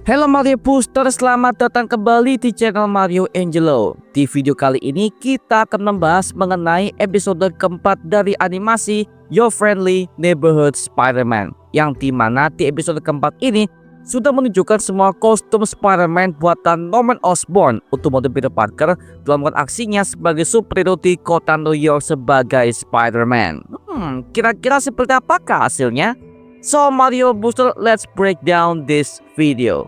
Halo Mario Booster, selamat datang kembali di channel Mario Angelo. Di video kali ini kita akan membahas mengenai episode keempat dari animasi Your Friendly Neighborhood Spider-Man, yang dimana di episode keempat ini sudah menunjukkan semua kostum Spider-Man buatan Norman Osborn untuk mode Peter Parker dalam aksinya sebagai superhero di kota New York sebagai Spider-Man. Kira-kira seperti apakah hasilnya? So Mario Booster, let's break down this video.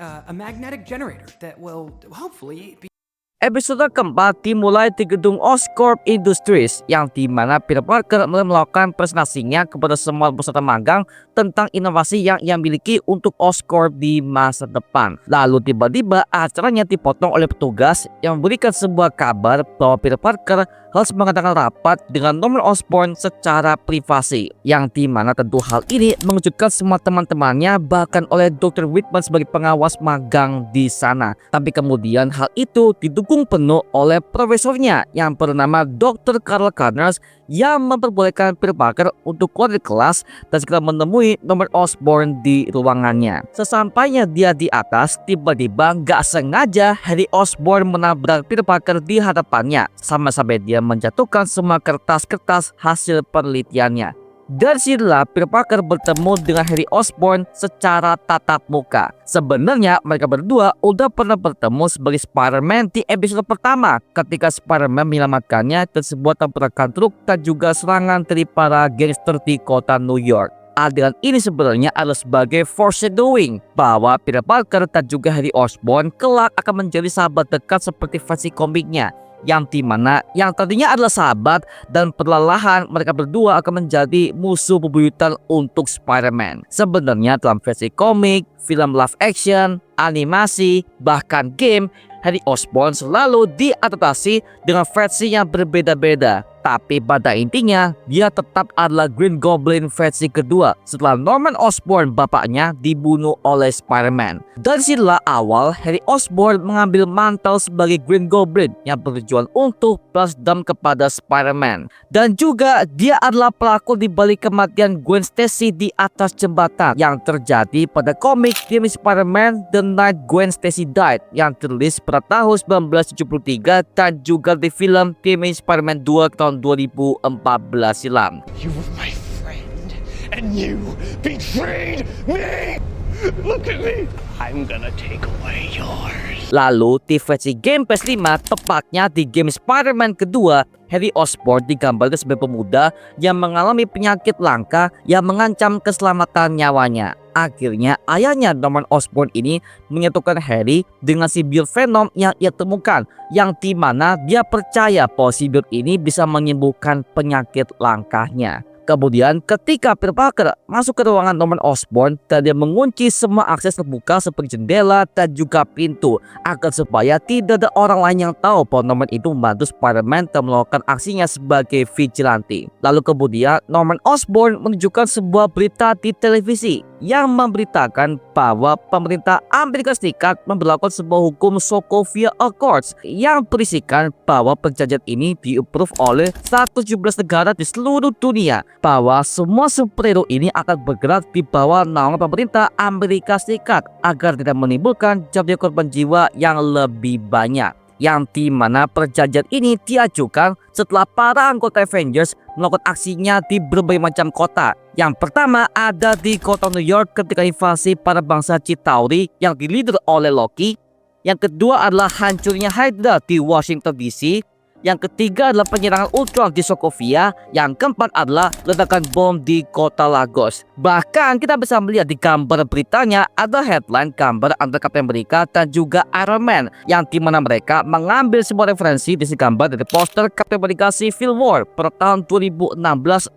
A magnetic generator that will hopefully be. Episode keempat dimulai di gedung Oscorp Industries, yang dimana Peter Parker mulai melakukan presentasinya kepada semua peserta magang tentang inovasi yang ia miliki untuk Oscorp di masa depan. Lalu tiba-tiba acaranya dipotong oleh petugas yang memberikan sebuah kabar bahwa Peter Parker harus mengadakan rapat dengan Norman Osborn secara privasi, yang dimana tentu hal ini mengejutkan semua teman-temannya, bahkan oleh Dr. Whitman sebagai pengawas magang di sana. Tapi kemudian hal itu didukung penuh oleh profesornya yang bernama Dr. Carl Connors, yang memperbolehkan Peter Parker untuk keluar dari kelas dan segera menemui Norman Osborn di ruangannya. Sesampainya dia di atas, tiba-tiba gak sengaja Harry Osborn menabrak Peter Parker di hadapannya, sampai dia menjatuhkan semua kertas-kertas hasil penelitiannya. Dan disinilah Peter Parker bertemu dengan Harry Osborn secara tatap muka. Sebenarnya mereka berdua udah pernah bertemu sebagai Spider-Man di episode pertama, ketika Spider-Man menyelamatkannya dari sebuah tabrakan truk dan juga serangan dari para gangster di kota New York. Adegan ini sebenarnya adalah sebagai foreshadowing bahwa Peter Parker dan juga Harry Osborn kelak akan menjadi sahabat dekat seperti versi komiknya, yang dimana yang tadinya adalah sahabat dan perlahan mereka berdua akan menjadi musuh bebuyutan untuk Spider-Man. Sebenarnya dalam versi komik, film live action, animasi, bahkan game, Harry Osborn selalu diadaptasi dengan versi yang berbeda-beda. Tapi pada intinya dia tetap adalah Green Goblin versi kedua setelah Norman Osborn bapaknya dibunuh oleh Spider-Man. Dan disinilah awal Harry Osborn mengambil mantel sebagai Green Goblin yang bertujuan untuk balas dendam kepada Spider-Man. Dan juga dia adalah pelaku di balik kematian Gwen Stacy di atas jembatan yang terjadi pada komik The Amazing Spider-Man The Night Gwen Stacy Died, yang dirilis pada tahun 1973, dan juga di film The Amazing Spider-Man 2 tahun 2014 silam. You were my friend, and you betrayed me! Look at me! I'm gonna take away yours. Lalu di versi game PS5, tepatnya di game Spider-Man kedua, Harry Osborn digambarkan sebagai pemuda yang mengalami penyakit langka yang mengancam keselamatan nyawanya. Akhirnya ayahnya Norman Osborn ini menyatukan Harry dengan simbiote Venom yang ia temukan, yang dimana dia percaya bahwa simbiote ini bisa menyembuhkan penyakit langkahnya. Kemudian ketika Peter Parker masuk ke ruangan Norman Osborn dan dia mengunci semua akses terbuka seperti jendela dan juga pintu, agar supaya tidak ada orang lain yang tahu bahwa Norman itu membantu Spider-Man dan melakukan aksinya sebagai vigilante. Lalu kemudian Norman Osborn menunjukkan sebuah berita di televisi yang memberitakan bahwa pemerintah Amerika Serikat memberlakukan sebuah hukum Sokovia Accords yang berisikan bahwa perjanjian ini di-approve oleh 117 negara di seluruh dunia, bahwa semua superhero ini akan bergerak di bawah naungan pemerintah Amerika Serikat agar tidak menimbulkan jatuhnya korban jiwa yang lebih banyak. Yang dimana perjanjian ini diajukan setelah para anggota Avengers melakukan aksinya di berbagai macam kota. Yang pertama ada di kota New York ketika invasi para bangsa Chitauri yang dilider oleh Loki. Yang kedua adalah hancurnya Hydra di Washington DC. Yang ketiga adalah penyerangan ultras di Sokovia. Yang keempat adalah ledakan bom di kota Lagos. Bahkan kita bisa melihat di gambar beritanya ada headline gambar antara Captain America dan juga Iron Man, yang dimana mereka mengambil sebuah referensi di gambar dari poster Captain America Civil War pada tahun 2016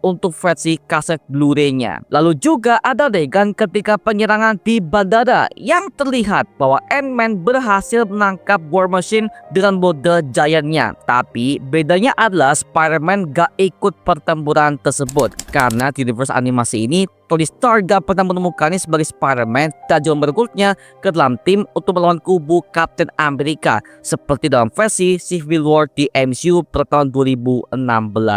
untuk versi kaset Blu-ray-nya. Lalu juga ada adegan ketika penyerangan di bandara yang terlihat bahwa Ant-Man berhasil menangkap War Machine dengan mode giant-nya. Tapi bedanya adalah Spider-Man gak ikut pertempuran tersebut karena di universe animasi ini Tony Stark gak pernah menemukannya sebagai Spider-Man dan juga merekrutnya ke dalam tim untuk melawan kubu Captain America seperti dalam versi Civil War di MCU pada tahun 2016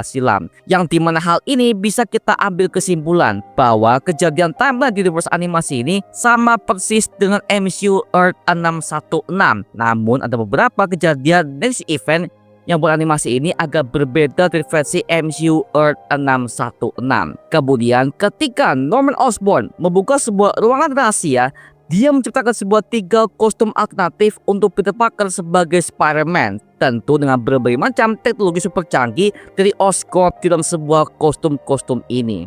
silam. Yang dimana hal ini bisa kita ambil kesimpulan bahwa kejadian timeline di universe animasi ini sama persis dengan MCU Earth 616. Namun ada beberapa kejadian dari si event yang buat animasi ini agak berbeda dari versi MCU Earth 616. Kemudian ketika Norman Osborn membuka sebuah ruangan rahasia, dia menciptakan sebuah 3 kostum alternatif untuk Peter Parker sebagai Spider-Man. Tentu dengan berbagai macam teknologi super canggih dari Oscorp di dalam sebuah kostum-kostum ini.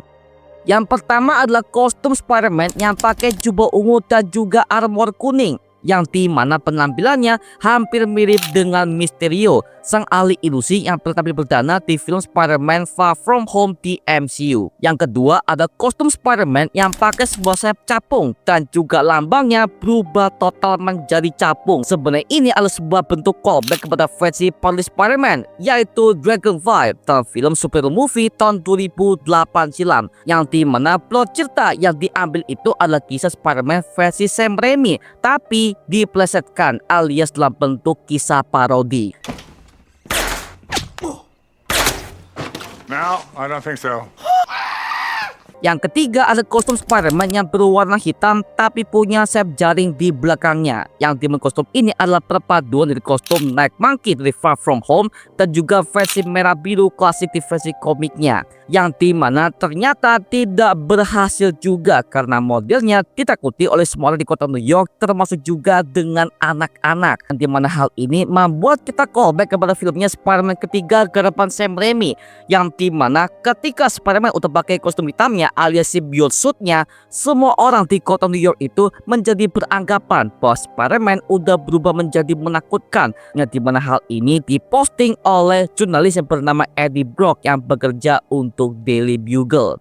Yang pertama adalah kostum Spider-Man yang pakai jubah ungu dan juga armor kuning, yang dimana penampilannya hampir mirip dengan Mysterio, sang ahli ilusi yang pernah tampil perdana di film Spider-Man Far From Home di MCU. Yang kedua ada kostum Spider-Man yang pakai sebuah sayap capung dan juga lambangnya berubah total menjadi capung. Sebenarnya ini adalah sebuah bentuk callback kepada versi paling Spider-Man, yaitu Dragon Vibe dalam film superhero movie tahun 2008 silam, yang dimana plot cerita yang diambil itu adalah kisah Spider-Man versi Sam Raimi, tapi diplesetkan alias dalam bentuk kisah parodi. No, I don't think so. Yang ketiga ada kostum Spider-Man yang berwarna hitam tapi punya sayap jaring di belakangnya. Yang dimana kostum ini adalah perpaduan dari kostum Night Monkey dari Far From Home dan juga versi merah biru klasik di versi komiknya. Yang dimana ternyata tidak berhasil juga karena modelnya ditakuti oleh semua orang di kota New York, termasuk juga dengan anak-anak. Yang dimana hal ini membuat kita callback kepada filmnya Spider-Man ketiga garapan Sam Raimi, yang dimana ketika Spider-Man udah pakai kostum hitamnya alias symbiote suitnya, semua orang di kota New York itu menjadi beranggapan bahwa Spider-Man udah berubah menjadi menakutkan. Yang dimana hal ini diposting oleh jurnalis yang bernama Eddie Brock yang bekerja untuk Daily Bugle.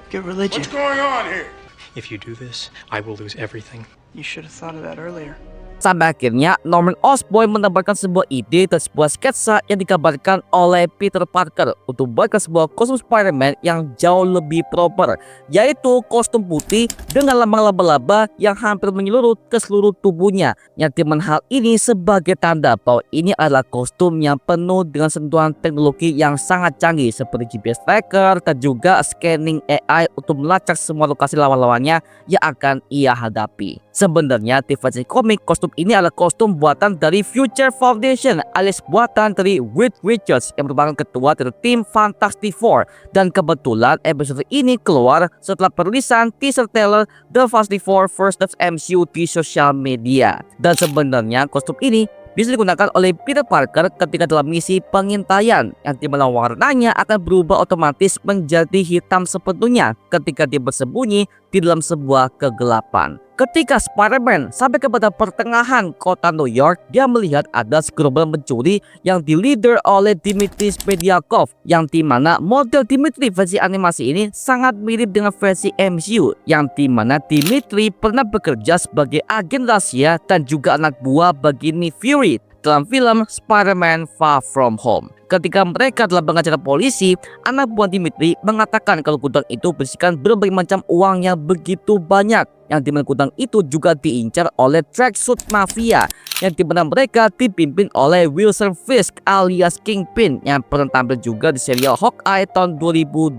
Get religion. What's going on here? If you do this, I will lose everything. You should have thought of that earlier. Sampai akhirnya Norman Osborn menebarkan sebuah ide dan sebuah sketsa yang dikabarkan oleh Peter Parker untuk membuatkan sebuah kostum Spider-Man yang jauh lebih proper, yaitu kostum putih dengan lambang laba-laba yang hampir menyeluruh ke seluruh tubuhnya. Yang dimana hal ini sebagai tanda bahwa ini adalah kostum yang penuh dengan sentuhan teknologi yang sangat canggih seperti GPS tracker dan juga scanning AI untuk melacak semua lokasi lawan-lawannya yang akan ia hadapi. Sebenarnya di versi komik, kostum ini adalah kostum buatan dari Future Foundation alias buatan dari Reed Richards yang merupakan ketua dari tim Fantastic Four, dan kebetulan episode ini keluar setelah perilisan teaser trailer The Fantastic Four First Steps MCU di sosial media. Dan sebenarnya kostum ini bisa digunakan oleh Peter Parker ketika dalam misi pengintaian, yang dimana warnanya akan berubah otomatis menjadi hitam sepenuhnya ketika dia bersembunyi di dalam sebuah kegelapan. Ketika Spider-Man sampai kepada pertengahan kota New York, dia melihat ada segerombol pencuri yang di-leader oleh Dmitry Mediakov, yang dimana model Dmitry versi animasi ini sangat mirip dengan versi MCU, yang dimana Dmitry pernah bekerja sebagai agen rahasia dan juga anak buah bagi Nick Fury dalam film Spider-Man Far From Home. Ketika mereka dalam pengacara polisi, anak buah Dmitry mengatakan kalau gudang itu berisikan berbagai macam uang yang begitu banyak, yang dimana gudang itu juga diincar oleh tracksuit mafia, yang dimana mereka dipimpin oleh Wilson Fisk alias Kingpin yang pernah tampil juga di serial Hawkeye tahun 2021.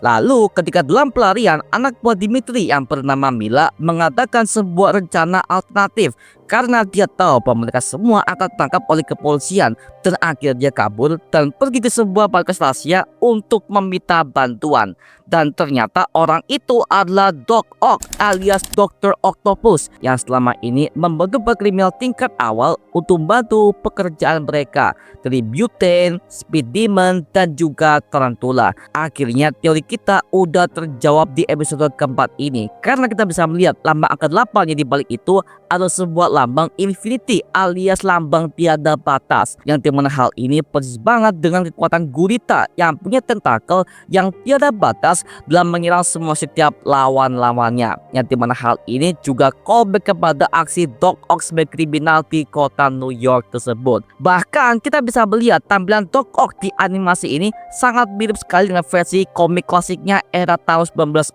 Lalu ketika dalam pelarian, anak buah Dmitry yang bernama Mila mengatakan sebuah rencana alternatif karena dia tahu bahwa mereka semua akan ditangkap oleh kepolisian, dan akhirnya dia kabur dan pergi ke sebuah markas rahasia untuk meminta bantuan. Dan ternyata orang itu adalah Doc Ock alias Dr. Octopus yang selama ini membantu kriminal tingkat awal untuk membantu pekerjaan mereka dari Butane, Speed Demon, dan juga Tarantula. Akhirnya teori kita udah terjawab di episode keempat ini karena kita bisa melihat lambang angka 8 yang dibalik itu adalah sebuah lambang Infinity alias lambang tiada batas, yang dimana hal ini persis banget dengan kekuatan gurita yang punya tentakel yang tiada batas dalam menyerang semua setiap lawan-lawannya, yang dimana hal ini juga callback kepada aksi Doc Ock sebagai kriminal di kota New York tersebut. Bahkan kita bisa melihat tampilan Doc Ock di animasi ini sangat mirip sekali dengan versi komik klasiknya era tahun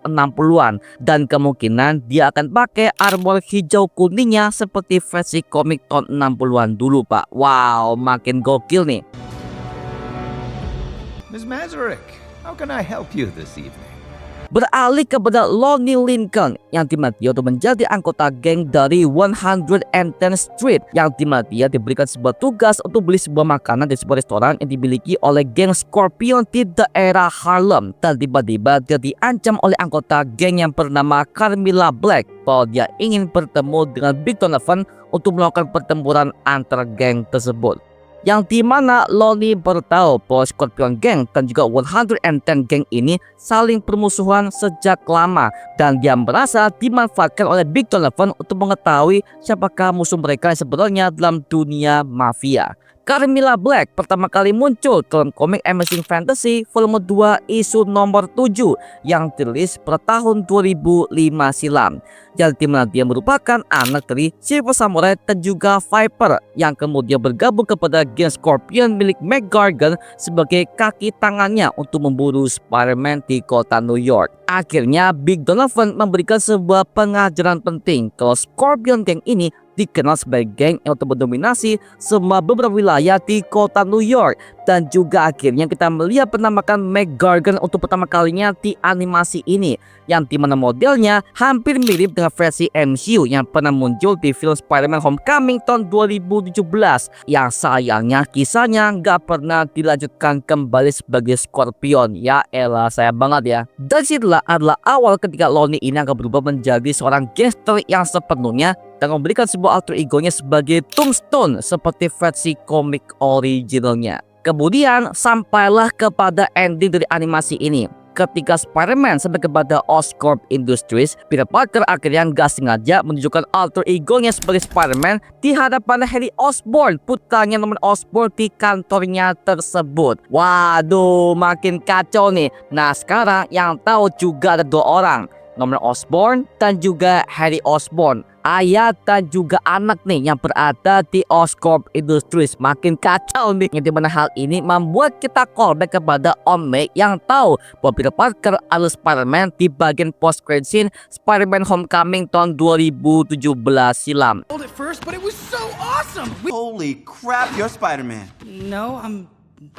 1960-an, dan kemungkinan dia akan pakai armor hijau kuningnya seperti versi komik tahun 60-an dulu, Pak. Wow, makin gokil nih. Ms. Mazurek, how can I help you this evening? Beralih kepada Lonnie Lincoln yang dimana dia untuk menjadi anggota geng dari 110th Street, yang dimana dia diberikan sebuah tugas untuk beli sebuah makanan di sebuah restoran yang dimiliki oleh geng Scorpion di daerah Harlem, dan tiba-tiba dia diancam oleh anggota geng yang bernama Carmilla Black bahwa dia ingin bertemu dengan Big Donovan untuk melakukan pertempuran antar geng tersebut, yang dimana Lonnie bertahu bahwa Scorpion Gang dan juga 110 Gang ini saling permusuhan sejak lama, dan dia merasa dimanfaatkan oleh Big Donovan untuk mengetahui siapakah musuh mereka yang sebenarnya dalam dunia mafia. Carmilla Black pertama kali muncul dalam komik Amazing Fantasy volume 2 isu nomor 7 yang dirilis pada tahun 2005 silam, yang dimana dia merupakan anak dari Silver Samurai dan juga Viper yang kemudian bergabung kepada geng Scorpion milik Mac Gargan sebagai kaki tangannya untuk memburu Spider-Man di kota New York. Akhirnya Big Donovan memberikan sebuah pengajaran penting kalau Scorpion Gang ini dikenal sebagai geng yang mendominasi semua beberapa wilayah di kota New York, dan juga akhirnya kita melihat penamakan Mac Gargan untuk pertama kalinya di animasi ini, yang dimana modelnya hampir mirip dengan versi MCU yang pernah muncul di film Spider-Man Homecoming tahun 2017, yang sayangnya kisahnya nggak pernah dilanjutkan kembali sebagai Scorpion. Ya elah, sayang banget ya. Dan situlah adalah awal ketika Lonnie ini akan berubah menjadi seorang gangster yang sepenuhnya dan memberikan sebuah alter egonya sebagai Tombstone seperti versi komik originalnya. Kemudian sampailah kepada ending dari animasi ini ketika Spider-Man sampai kepada Oscorp Industries. Peter Parker akhirnya nggak sengaja menunjukkan alter egonya sebagai Spider-Man di hadapan Harry Osborn, putranya Norman Osborn, di kantornya tersebut. Waduh, makin kacau nih. Nah, sekarang yang tahu juga ada dua orang, Norman Osborn dan juga Harry Osborn, ayah dan juga anak nih yang berada di Oscorp Industries. Makin kacau nih, yang dimana hal ini membuat kita callback kepada Om May yang tahu bahwa Peter Parker adalah Spider-Man di bagian post-credit scene Spider-Man Homecoming tahun 2017 silam. At first, but it was so awesome. Holy crap, you're Spider-Man. No, I'm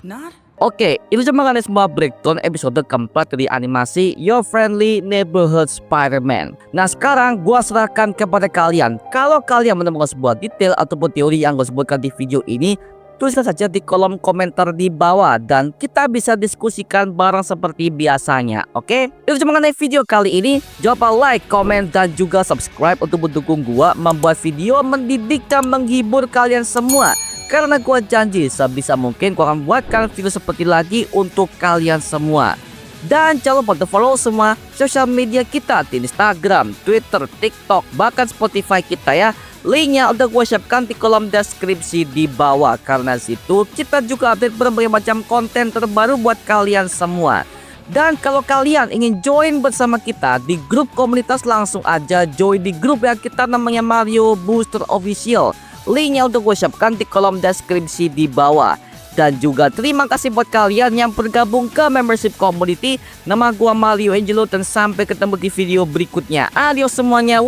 not. Oke, itu cuma kan semua breakdown episode keempat dari animasi Your Friendly Neighborhood Spider-Man. Nah, sekarang gua serahkan kepada kalian. Kalau kalian menemukan sebuah detail ataupun teori yang gue sebutkan di video ini, tuliskan saja di kolom komentar di bawah dan kita bisa diskusikan bareng seperti biasanya. Oke? Itu cuma mengenai video kali ini. Jangan lupa like, komen, dan juga subscribe untuk mendukung gua membuat video mendidik dan menghibur kalian semua. Karena gua janji sebisa mungkin gua akan buatkan video seperti lagi untuk kalian semua. Dan jangan lupa follow semua sosial media kita di Instagram, Twitter, TikTok, bahkan Spotify kita ya. Linknya udah gue siapkan di kolom deskripsi di bawah. Karena situ kita juga update berbagai macam konten terbaru buat kalian semua. Dan kalau kalian ingin join bersama kita di grup komunitas, langsung aja join di grup yang kita namanya Mario Booster Official. Linknya udah gue siapkan di kolom deskripsi di bawah. Dan juga terima kasih buat kalian yang bergabung ke membership community. Nama gua Mario Angelo dan sampai ketemu di video berikutnya. Adios semuanya.